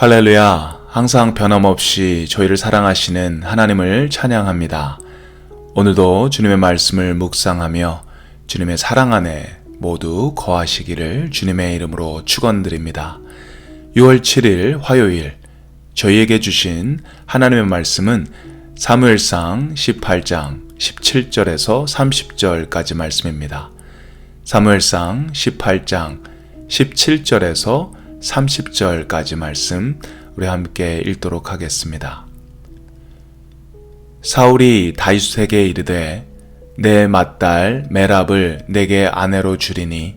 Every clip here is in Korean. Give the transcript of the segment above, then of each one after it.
할렐루야, 항상 변함없이 저희를 사랑하시는 하나님을 찬양합니다. 오늘도 주님의 말씀을 묵상하며 주님의 사랑 안에 모두 거하시기를 주님의 이름으로 축원드립니다. 6월 7일 화요일 저희에게 주신 하나님의 말씀은 사무엘상 18장 17절에서 30절까지 말씀입니다. 사무엘상 18장 17절에서 30절까지 말씀 우리 함께 읽도록 하겠습니다. 사울이 다윗에게 이르되 내 맏딸 메랍을 내게 아내로 주리니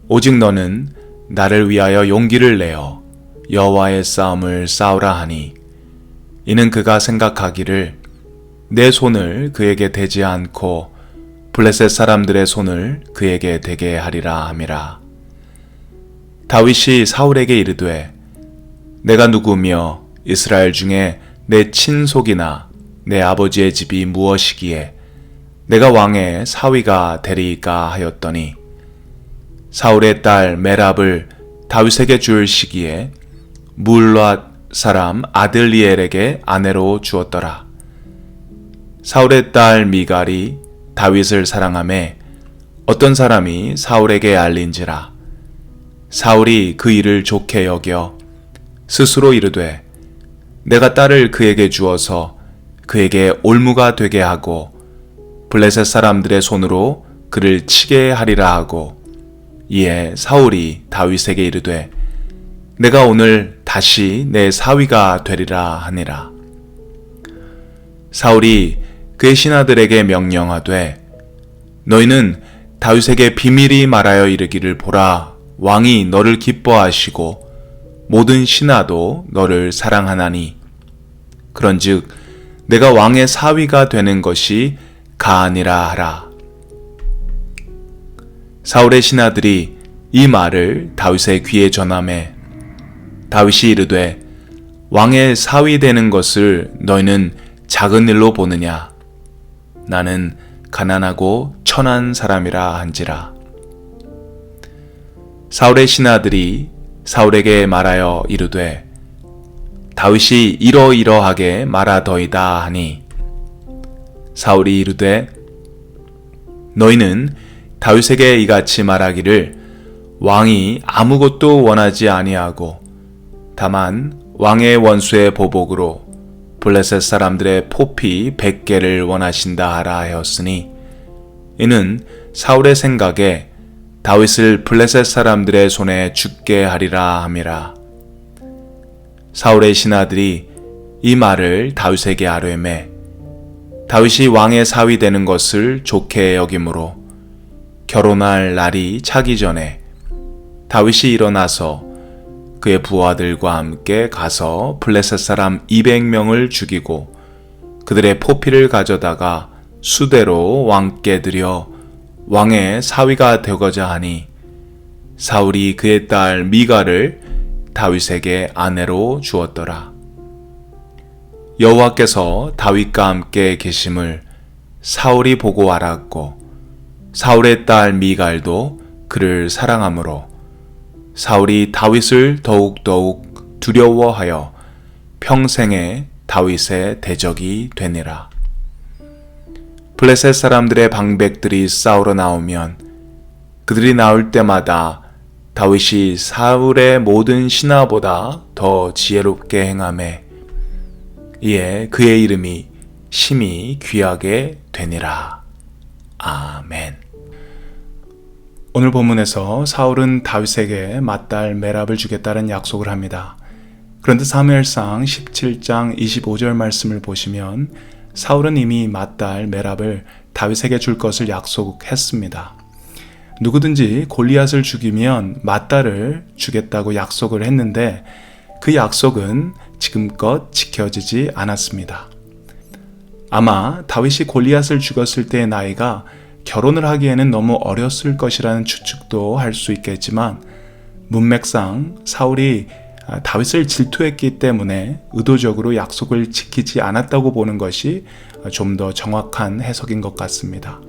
오직 너는 나를 위하여 용기를 내어 여호와의 싸움을 싸우라 하니 이는 그가 생각하기를 내 손을 그에게 대지 않고 블레셋 사람들의 손을 그에게 대게 하리라 함이라. 다윗이 사울에게 이르되 내가 누구며 이스라엘 중에 내 친속이나 내 아버지의 집이 무엇이기에 내가 왕의 사위가 되리이까 하였더니 사울의 딸 메랍을 다윗에게 줄 시기에 물랏 사람 아들리엘에게 아내로 주었더라. 사울의 딸 미갈이 다윗을 사랑하매 어떤 사람이 사울에게 알린지라. 사울이 그 일을 좋게 여겨 스스로 이르되 내가 딸을 그에게 주어서 그에게 올무가 되게 하고 블레셋 사람들의 손으로 그를 치게 하리라 하고 이에 사울이 다윗에게 이르되 내가 오늘 다시 내 사위가 되리라 하니라. 사울이 그의 신하들에게 명령하되 너희는 다윗에게 비밀이 말하여 이르기를 보라. 왕이 너를 기뻐하시고 모든 신하도 너를 사랑하나니 그런즉 내가 왕의 사위가 되는 것이 가아니라 하라. 사울의 신하들이 이 말을 다윗의 귀에 전하매 다윗이 이르되 왕의 사위 되는 것을 너희는 작은 일로 보느냐? 나는 가난하고 천한 사람이라 한지라. 사울의 신하들이 사울에게 말하여 이르되 다윗이 이러이러하게 말하더이다 하니 사울이 이르되 너희는 다윗에게 이같이 말하기를 왕이 아무것도 원하지 아니하고 다만 왕의 원수의 보복으로 블레셋 사람들의 포피 100개를 원하신다 하라 하였으니 이는 사울의 생각에 다윗을 블레셋 사람들의 손에 죽게 하리라 함이라. 사울의 신하들이 이 말을 다윗에게 아뢰매 다윗이 왕의 사위 되는 것을 좋게 여김으로 결혼할 날이 차기 전에 다윗이 일어나서 그의 부하들과 함께 가서 블레셋 사람 200명을 죽이고 그들의 포피를 가져다가 수대로 왕께 드려 왕의 사위가 되고자 하니 사울이 그의 딸 미갈을 다윗에게 아내로 주었더라. 여호와께서 다윗과 함께 계심을 사울이 보고 알았고 사울의 딸 미갈도 그를 사랑하므로 사울이 다윗을 더욱더욱 두려워하여 평생에 다윗의 대적이 되니라. 블레셋 사람들의 방백들이 싸우러 나오면 그들이 나올 때마다 다윗이 사울의 모든 신하보다 더 지혜롭게 행하매 이에 그의 이름이 심히 귀하게 되니라. 아멘. 오늘 본문에서 사울은 다윗에게 맏딸 메랍을 주겠다는 약속을 합니다. 그런데 사무엘상 17장 25절 말씀을 보시면 사울은 이미 맏딸 메랍을 다윗에게 줄 것을 약속했습니다. 누구든지 골리앗을 죽이면 맏딸을 주겠다고 약속을 했는데 그 약속은 지금껏 지켜지지 않았습니다. 아마 다윗이 골리앗을 죽였을 때의 나이가 결혼을 하기에는 너무 어렸을 것이라는 추측도 할 수 있겠지만 문맥상 사울이 다윗을 질투했기 때문에 의도적으로 약속을 지키지 않았다고 보는 것이 좀 더 정확한 해석인 것 같습니다.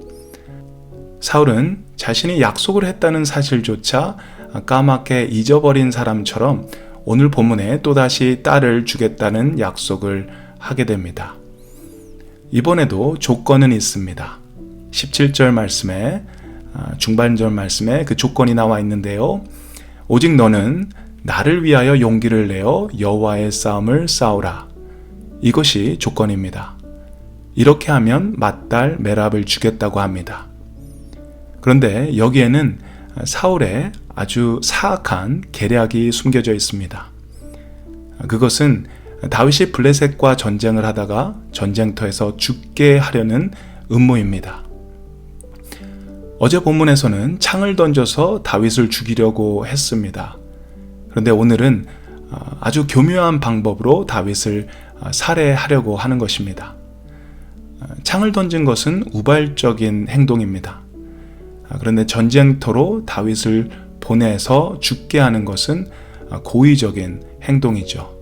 사울은 자신이 약속을 했다는 사실조차 까맣게 잊어버린 사람처럼 오늘 본문에 또다시 딸을 주겠다는 약속을 하게 됩니다. 이번에도 조건은 있습니다. 17절 말씀에 중반절 말씀에 그 조건이 나와 있는데요. 오직 너는 나를 위하여 용기를 내어 여호와의 싸움을 싸우라. 이것이 조건입니다. 이렇게 하면 맏딸 메랍을 주겠다고 합니다. 그런데 여기에는 사울의 아주 사악한 계략이 숨겨져 있습니다. 그것은 다윗이 블레셋과 전쟁을 하다가 전쟁터에서 죽게 하려는 음모입니다. 어제 본문에서는 창을 던져서 다윗을 죽이려고 했습니다. 그런데 오늘은 아주 교묘한 방법으로 다윗을 살해하려고 하는 것입니다. 창을 던진 것은 우발적인 행동입니다. 그런데 전쟁터로 다윗을 보내서 죽게 하는 것은 고의적인 행동이죠.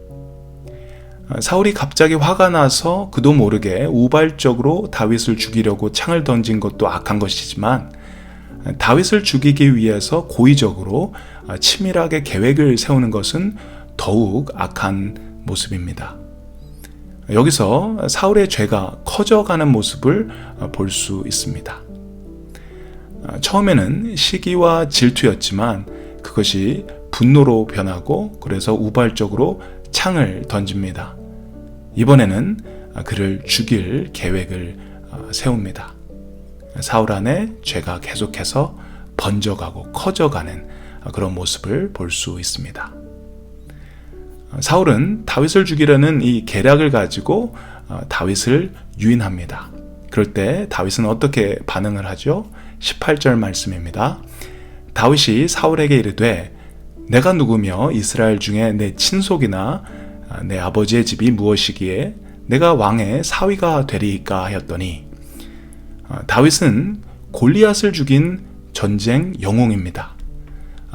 사울이 갑자기 화가 나서 그도 모르게 우발적으로 다윗을 죽이려고 창을 던진 것도 악한 것이지만 다윗을 죽이기 위해서 고의적으로 치밀하게 계획을 세우는 것은 더욱 악한 모습입니다. 여기서 사울의 죄가 커져가는 모습을 볼 수 있습니다. 처음에는 시기와 질투였지만 그것이 분노로 변하고 그래서 우발적으로 창을 던집니다. 이번에는 그를 죽일 계획을 세웁니다. 사울 안에 죄가 계속해서 번져가고 커져가는 그런 모습을 볼 수 있습니다. 사울은 다윗을 죽이려는 이 계략을 가지고 다윗을 유인합니다. 그럴 때 다윗은 어떻게 반응을 하죠? 18절 말씀입니다. 다윗이 사울에게 이르되 내가 누구며 이스라엘 중에 내 친속이나 내 아버지의 집이 무엇이기에 내가 왕의 사위가 되리이까 하였더니 다윗은 골리앗을 죽인 전쟁 영웅입니다.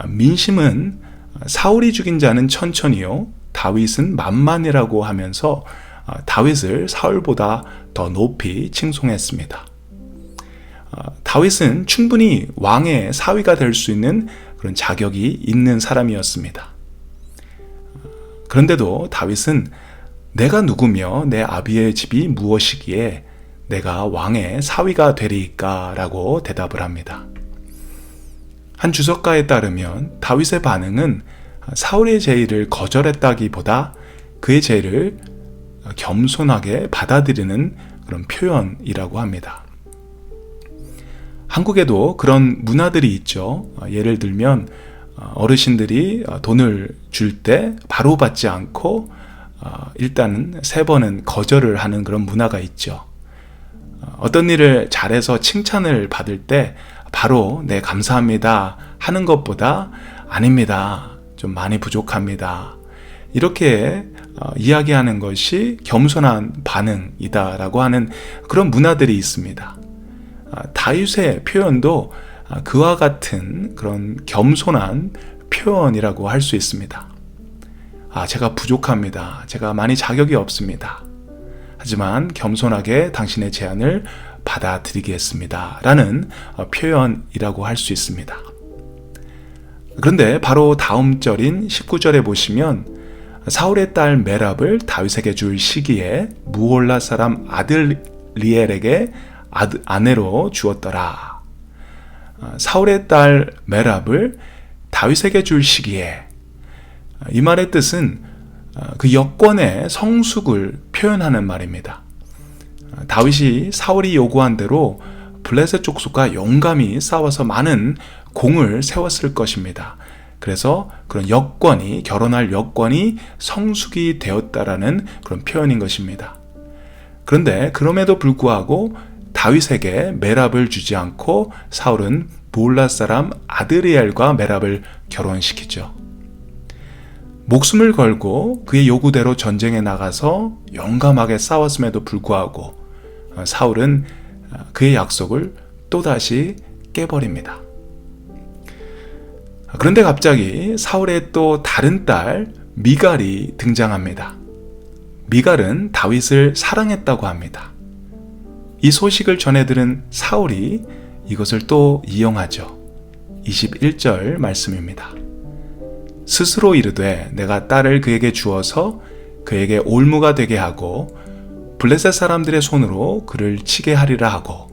민심은 사울이 죽인 자는 천천히요 다윗은 만만이라고 하면서 다윗을 사울보다 더 높이 칭송했습니다. 다윗은 충분히 왕의 사위가 될 수 있는 그런 자격이 있는 사람이었습니다. 그런데도 다윗은 내가 누구며 내 아비의 집이 무엇이기에 내가 왕의 사위가 되리이까 라고 대답을 합니다. 한 주석가에 따르면 다윗의 반응은 사울의 제의를 거절했다기보다 그의 제의를 겸손하게 받아들이는 그런 표현이라고 합니다. 한국에도 그런 문화들이 있죠. 예를 들면 어르신들이 돈을 줄 때 바로 받지 않고 일단은 3번은 거절을 하는 그런 문화가 있죠. 어떤 일을 잘해서 칭찬을 받을 때 바로 네 감사합니다 하는 것보다 아닙니다 좀 많이 부족합니다 이렇게 이야기하는 것이 겸손한 반응이다라고 하는 그런 문화들이 있습니다. 다윗의 표현도 그와 같은 그런 겸손한 표현이라고 할 수 있습니다. 제가 부족합니다. 제가 많이 자격이 없습니다. 하지만 겸손하게 당신의 제안을 받아들이겠습니다. 라는 표현이라고 할 수 있습니다. 그런데 바로 다음 절인 19절에 보시면 사울의 딸 메랍을 다윗에게 줄 시기에 무올라 사람 아들리엘에게 아내로 주었더라. 사울의 딸 메랍을 다윗에게 줄 시기에 이 말의 뜻은 그 여권의 성숙을 표현하는 말입니다. 다윗이 사울이 요구한 대로 블레셋 족속과 용감히 싸워서 많은 공을 세웠을 것입니다. 그래서 그런 여건이 결혼할 여건이 성숙이 되었다라는 그런 표현인 것입니다. 그런데 그럼에도 불구하고 다윗에게 메랍을 주지 않고 사울은 무올라 사람 아드리엘과 메랍을 결혼시키죠. 목숨을 걸고 그의 요구대로 전쟁에 나가서 용감하게 싸웠음에도 불구하고 사울은 그의 약속을 또다시 깨버립니다. 그런데 갑자기 사울의 또 다른 딸 미갈이 등장합니다. 미갈은 다윗을 사랑했다고 합니다. 이 소식을 전해 들은 사울이 이것을 또 이용하죠. 21절 말씀입니다. 스스로 이르되 내가 딸을 그에게 주어서 그에게 올무가 되게 하고 블레셋 사람들의 손으로 그를 치게 하리라 하고,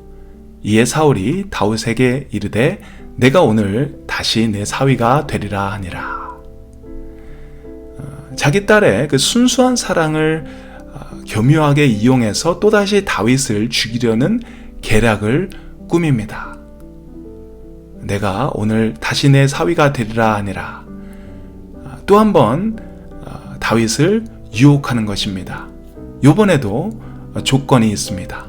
이에 사울이 다윗에게 이르되 내가 오늘 다시 내 사위가 되리라 하니라. 자기 딸의 그 순수한 사랑을 교묘하게 이용해서 또다시 다윗을 죽이려는 계략을 꾸밉니다. 내가 오늘 다시 내 사위가 되리라 하니라. 또 한 번 다윗을 유혹하는 것입니다. 이번에도 조건이 있습니다.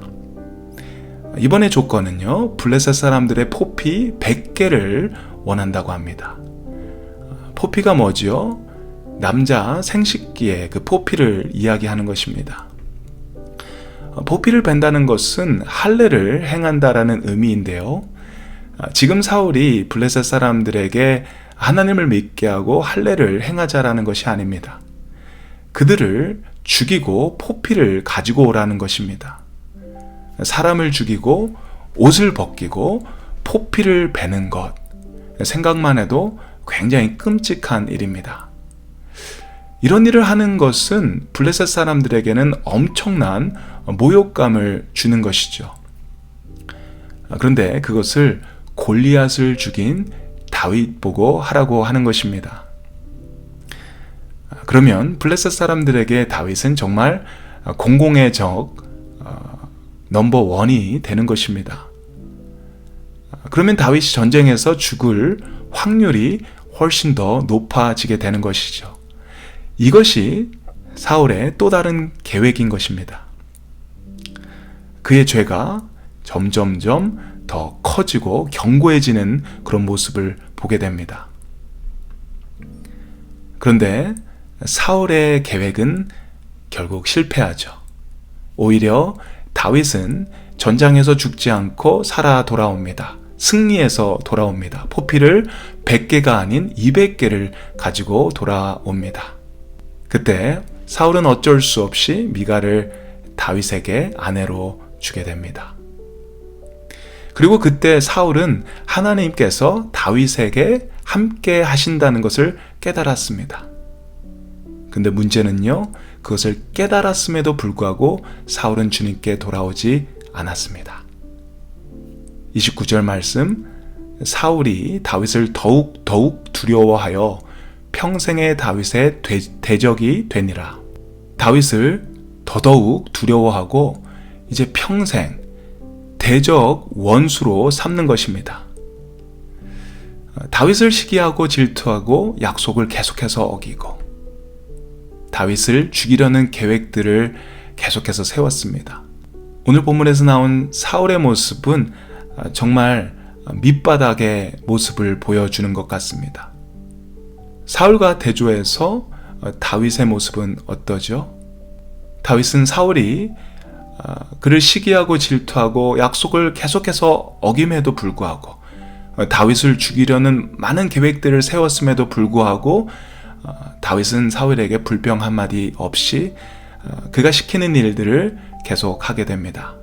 이번에 조건은요, 블레셋 사람들의 포피 100개를 원한다고 합니다. 포피가 뭐죠? 남자 생식기의 그 포피를 이야기하는 것입니다. 포피를 벤다는 것은 할례를 행한다라는 의미인데요. 지금 사울이 블레셋 사람들에게 하나님을 믿게 하고 할례를 행하자라는 것이 아닙니다. 그들을 죽이고 포피를 가지고 오라는 것입니다. 사람을 죽이고 옷을 벗기고 포피를 베는 것, 생각만 해도 굉장히 끔찍한 일입니다. 이런 일을 하는 것은 블레셋 사람들에게는 엄청난 모욕감을 주는 것이죠. 그런데 그것을 골리앗을 죽인 다윗 보고 하라고 하는 것입니다. 그러면 블레셋 사람들에게 다윗은 정말 공공의 적 넘버 원이 되는 것입니다. 그러면 다윗이 전쟁에서 죽을 확률이 훨씬 더 높아지게 되는 것이죠. 이것이 사울의 또 다른 계획인 것입니다. 그의 죄가 점점점 더 커지고 견고해지는 그런 모습을 보게 됩니다. 그런데 사울의 계획은 결국 실패하죠. 오히려 다윗은 전장에서 죽지 않고 살아 돌아옵니다. 승리해서 돌아옵니다. 포피를 100개가 아닌 200개를 가지고 돌아옵니다. 그때 사울은 어쩔 수 없이 미갈을 다윗에게 아내로 주게 됩니다. 그리고 그때 사울은 하나님께서 다윗에게 함께 하신다는 것을 깨달았습니다. 근데 문제는요, 그것을 깨달았음에도 불구하고 사울은 주님께 돌아오지 않았습니다. 29절 말씀, 사울이 다윗을 더욱 두려워하여 평생의 다윗의 대적이 되니라. 다윗을 더더욱 두려워하고 이제 평생 대적 원수로 삼는 것입니다. 다윗을 시기하고 질투하고 약속을 계속해서 어기고 다윗을 죽이려는 계획들을 계속해서 세웠습니다. 오늘 본문에서 나온 사울의 모습은 정말 밑바닥의 모습을 보여주는 것 같습니다. 사울과 대조해서 다윗의 모습은 어떠죠? 다윗은 사울이 그를 시기하고 질투하고 약속을 계속해서 어김에도 불구하고 다윗을 죽이려는 많은 계획들을 세웠음에도 불구하고 다윗은 사울에게 불평 한마디 없이 그가 시키는 일들을 계속하게 됩니다.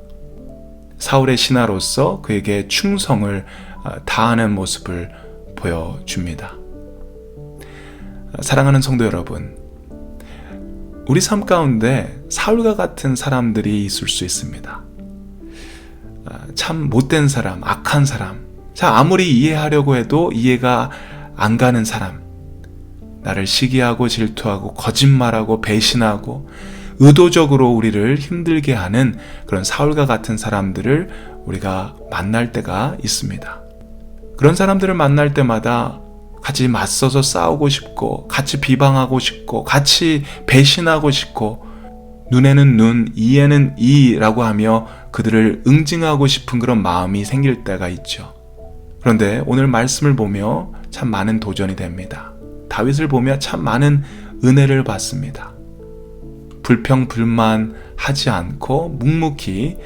사울의 신하로서 그에게 충성을 다하는 모습을 보여줍니다. 사랑하는 성도 여러분, 우리 삶 가운데 사울과 같은 사람들이 있을 수 있습니다. 참 못된 사람, 악한 사람, 아무리 이해하려고 해도 이해가 안 가는 사람, 나를 시기하고 질투하고 거짓말하고 배신하고 의도적으로 우리를 힘들게 하는 그런 사울과 같은 사람들을 우리가 만날 때가 있습니다. 그런 사람들을 만날 때마다 같이 맞서서 싸우고 싶고 같이 비방하고 싶고 같이 배신하고 싶고 눈에는 눈, 이에는 이라고 하며 그들을 응징하고 싶은 그런 마음이 생길 때가 있죠. 그런데 오늘 말씀을 보며 참 많은 도전이 됩니다. 다윗을 보며 참 많은 은혜를 받습니다. 불평불만하지 않고 묵묵히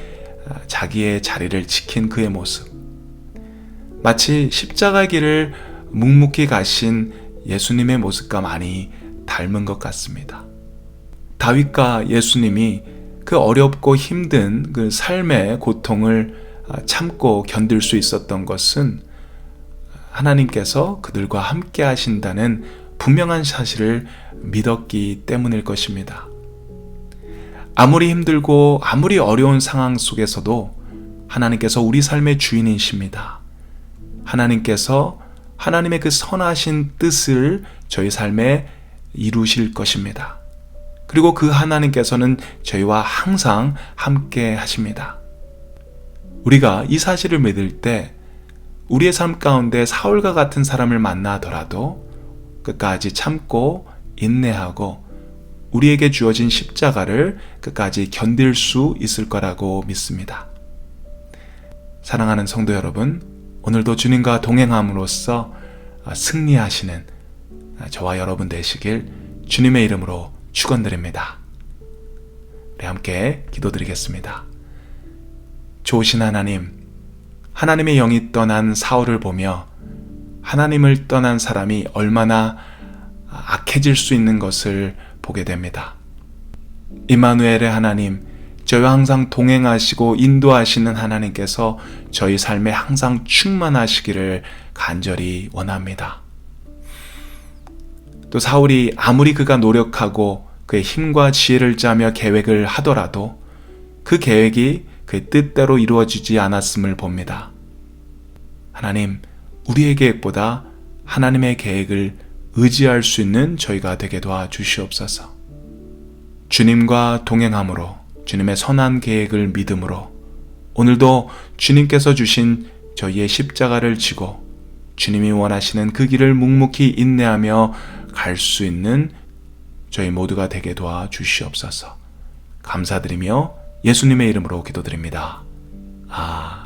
자기의 자리를 지킨 그의 모습, 마치 십자가의 길을 묵묵히 가신 예수님의 모습과 많이 닮은 것 같습니다. 다윗과 예수님이 그 어렵고 힘든 그 삶의 고통을 참고 견딜 수 있었던 것은 하나님께서 그들과 함께 하신다는 분명한 사실을 믿었기 때문일 것입니다. 아무리 힘들고 아무리 어려운 상황 속에서도 하나님께서 우리 삶의 주인이십니다. 하나님께서 하나님의 그 선하신 뜻을 저희 삶에 이루실 것입니다. 그리고 그 하나님께서는 저희와 항상 함께 하십니다. 우리가 이 사실을 믿을 때 우리의 삶 가운데 사울과 같은 사람을 만나더라도 끝까지 참고 인내하고 우리에게 주어진 십자가를 끝까지 견딜 수 있을 거라고 믿습니다. 사랑하는 성도 여러분, 오늘도 주님과 동행함으로써 승리하시는 저와 여러분 되시길 주님의 이름으로 축원드립니다. 우리 함께 기도드리겠습니다. 좋으신 하나님, 하나님의 영이 떠난 사울을 보며 하나님을 떠난 사람이 얼마나 악해질 수 있는 것을 보게 됩니다. 임마누엘의 하나님, 저희와 항상 동행하시고 인도하시는 하나님께서 저희 삶에 항상 충만하시기를 간절히 원합니다. 또 사울이 아무리 그가 노력하고 그의 힘과 지혜를 짜며 계획을 하더라도 그 계획이 그의 뜻대로 이루어지지 않았음을 봅니다. 하나님, 우리의 계획보다 하나님의 계획을 의지할 수 있는 저희가 되게 도와주시옵소서. 주님과 동행함으로 주님의 선한 계획을 믿음으로 오늘도 주님께서 주신 저희의 십자가를 지고 주님이 원하시는 그 길을 묵묵히 인내하며 갈 수 있는 저희 모두가 되게 도와주시옵소서. 감사드리며 예수님의 이름으로 기도드립니다. 아멘.